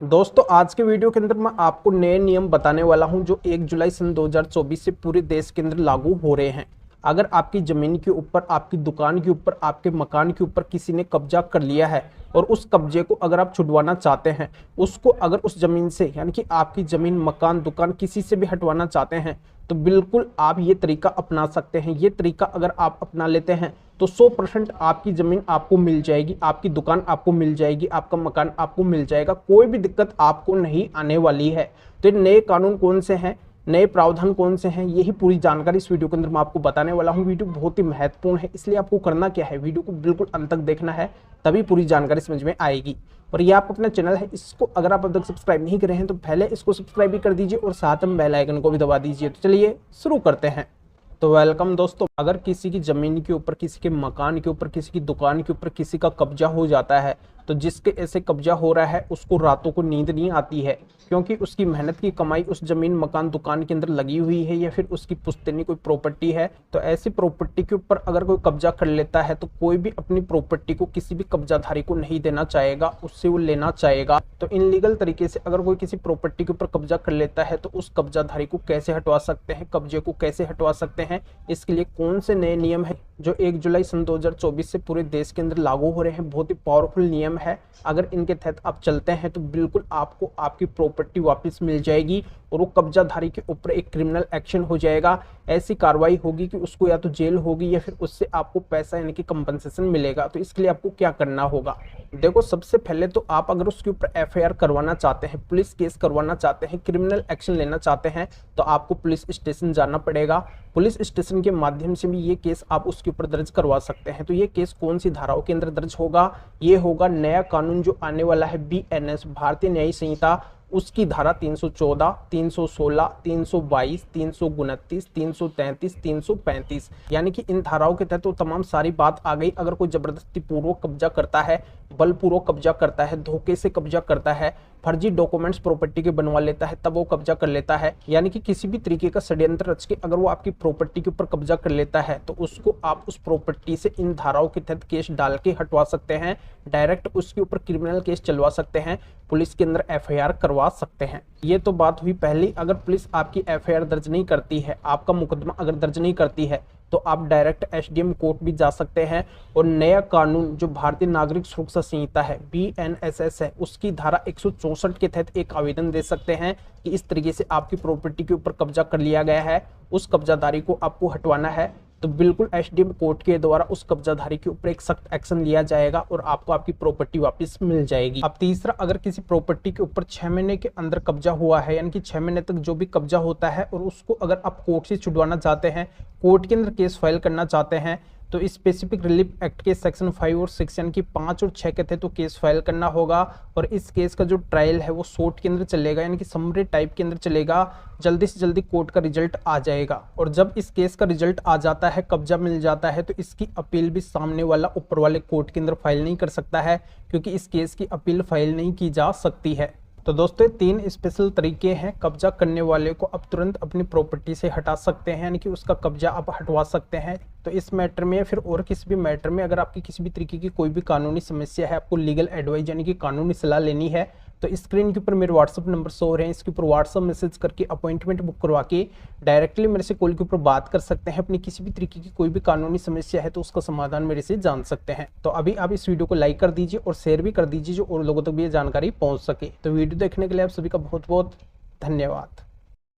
दोस्तों आज के वीडियो के अंदर मैं आपको नए नियम बताने वाला हूं जो 1 जुलाई सन 2024 से पूरे देश के अंदर लागू हो रहे हैं। अगर आपकी ज़मीन के ऊपर, आपकी दुकान के ऊपर, आपके मकान के ऊपर किसी ने कब्जा कर लिया है और उस कब्जे को अगर आप छुड़वाना चाहते हैं, उसको अगर उस ज़मीन से यानी कि आपकी ज़मीन, मकान, दुकान किसी से भी हटवाना चाहते हैं तो बिल्कुल आप ये तरीका अपना सकते हैं। ये तरीका अगर आप अपना लेते हैं तो 100% आपकी ज़मीन आपको मिल जाएगी, आपकी दुकान आपको मिल जाएगी, आपका मकान आपको मिल जाएगा, कोई भी दिक्कत आपको नहीं आने वाली है। तो ये नए कानून कौन से हैं, नए प्रावधान कौन से हैं, यही पूरी जानकारी इस वीडियो के अंदर मैं आपको बताने वाला हूं। वीडियो बहुत ही महत्वपूर्ण है, इसलिए आपको करना क्या है, वीडियो को बिल्कुल अंत तक देखना है, तभी पूरी जानकारी समझ में आएगी। और ये आप अपना चैनल है, इसको अगर आप अब तक सब्सक्राइब नहीं करे हैं तो पहले इसको सब्सक्राइब भी कर दीजिए और साथ में बेल आइकन को भी दबा दीजिए। तो चलिए शुरू करते हैं। तो वेलकम दोस्तों, अगर किसी की ज़मीन के ऊपर, किसी के मकान के ऊपर, किसी की दुकान के ऊपर किसी का कब्जा हो जाता है तो जिसके ऐसे कब्जा हो रहा है उसको रातों को नींद नहीं आती है, क्योंकि उसकी मेहनत की कमाई उस ज़मीन, मकान, दुकान के अंदर लगी हुई है या फिर उसकी पुश्तैनी कोई प्रॉपर्टी है। तो ऐसी प्रॉपर्टी के ऊपर अगर कोई कब्जा कर लेता है तो कोई भी अपनी प्रॉपर्टी को किसी भी कब्जाधारी को नहीं देना चाहेगा, उससे वो लेना चाहेगा। तो इनलीगल तरीके से अगर कोई किसी प्रॉपर्टी के ऊपर कब्जा कर लेता है तो उस कब्जाधारी को कैसे हटवा सकते हैं, कब्जे को कैसे हटवा सकते हैं, इसके लिए कौन से नए नियम है जो 1 जुलाई सन 2024 से पूरे देश के अंदर लागू हो रहे हैं। बहुत ही पावरफुल नियम है, अगर इनके तहत आप चलते हैं तो बिल्कुल आपको आपकी प्रॉपर्टी वापस मिल जाएगी और वो कब्जाधारी के ऊपर एक क्रिमिनल एक्शन हो जाएगा। ऐसी कार्रवाई होगी कि उसको या तो जेल होगी या फिर उससे आपको पैसा यानी कि कंपनसेशन मिलेगा। तो इसके लिए आपको क्या करना होगा, देखो सबसे पहले तो आप अगर उसके ऊपर एफआईआर करवाना चाहते हैं, पुलिस केस करवाना चाहते हैं, क्रिमिनल एक्शन लेना चाहते हैं तो आपको पुलिस स्टेशन जाना पड़ेगा। पुलिस स्टेशन के माध्यम से भी ये केस आप उसके ऊपर दर्ज करवा सकते हैं। तो ये केस कौन सी धाराओं के अंदर दर्ज होगा, ये होगा नया कानून जो आने वाला है बीएनएस, भारतीय न्याय संहिता, उसकी धारा 314, 316, 322, 329, 333, 335, यानी कि इन धाराओं के तहत तो तमाम सारी बात आ गई। अगर कोई जबरदस्ती पूर्वक कब्जा करता है, बलपूर्वक कब्जा करता है, धोखे से कब्जा करता है, फर्जी डॉक्यूमेंट्स प्रॉपर्टी के बनवा लेता है, तब वो कब्जा कर लेता है, यानी कि किसी भी तरीके का षड्यंत्र रच के अगर वो आपकी प्रॉपर्टी के ऊपर कब्जा कर लेता है तो उसको आप उस प्रॉपर्टी से इन धाराओं के तहत केस डाल के हटवा सकते हैं। डायरेक्ट उसके ऊपर क्रिमिनल केस चलवा सकते हैं, पुलिस के अंदर एफआईआर करवा सकते हैं। ये तो बात हुई पहली। अगर पुलिस आपकी एफआईआर दर्ज नहीं करती है, आपका मुकदमा अगर दर्ज नहीं करती है तो आप डायरेक्ट एसडीएम कोर्ट भी जा सकते हैं और नया कानून जो भारतीय नागरिक सुरक्षा संहिता है बीएनएसएस है, उसकी धारा 164 के तहत एक आवेदन दे सकते हैं कि इस तरीके से आपकी प्रॉपर्टी के ऊपर कब्जा कर लिया गया है, उस कब्जाधारी को आपको हटवाना है। तो बिल्कुल एसडीएम कोर्ट के द्वारा उस कब्जाधारी के ऊपर एक सख्त एक्शन लिया जाएगा और आपको आपकी प्रॉपर्टी वापस मिल जाएगी। अब तीसरा, अगर किसी प्रॉपर्टी के ऊपर 6 महीने के अंदर कब्जा हुआ है, यानी कि 6 महीने तक जो भी कब्जा होता है और उसको अगर आप कोर्ट से छुड़वाना चाहते हैं, कोर्ट के अंदर केस फाइल करना चाहते हैं तो स्पेसिफिक रिलीफ एक्ट के सेक्शन 5 और 6 यानी कि 5 और 6 के तहत तो केस फाइल करना होगा। और इस केस का जो ट्रायल है वो शॉर्ट के अंदर चलेगा, यानी कि समरी टाइप के अंदर चलेगा। जल्दी से जल्दी कोर्ट का रिजल्ट आ जाएगा और जब इस केस का रिजल्ट आ जाता है, कब्जा मिल जाता है, तो इसकी अपील भी सामने वाला ऊपर वाले कोर्ट के अंदर फाइल नहीं कर सकता है, क्योंकि इस केस की अपील फाइल नहीं की जा सकती है। तो दोस्तों 3 स्पेशल तरीके हैं कब्जा करने वाले को अब तुरंत अपनी प्रॉपर्टी से हटा सकते हैं, यानी कि उसका कब्जा आप हटवा सकते हैं। तो इस मैटर में या फिर और किसी भी मैटर में अगर आपकी किसी भी तरीके की कोई भी कानूनी समस्या है, आपको लीगल एडवाइस यानी कि कानूनी सलाह लेनी है, तो स्क्रीन के ऊपर मेरे व्हाट्सअप नंबर शो हो रहे हैं, इसके ऊपर व्हाट्सअप मैसेज करके अपॉइंटमेंट बुक करवा के डायरेक्टली मेरे से कॉल के ऊपर बात कर सकते हैं। अपनी किसी भी तरीके की कोई भी कानूनी समस्या है तो उसका समाधान मेरे से जान सकते हैं। तो अभी आप इस वीडियो को लाइक कर दीजिए और शेयर भी कर दीजिए जो और लोगों तक भी ये जानकारी पहुंच सके। तो वीडियो देखने के लिए आप सभी का बहुत बहुत धन्यवाद।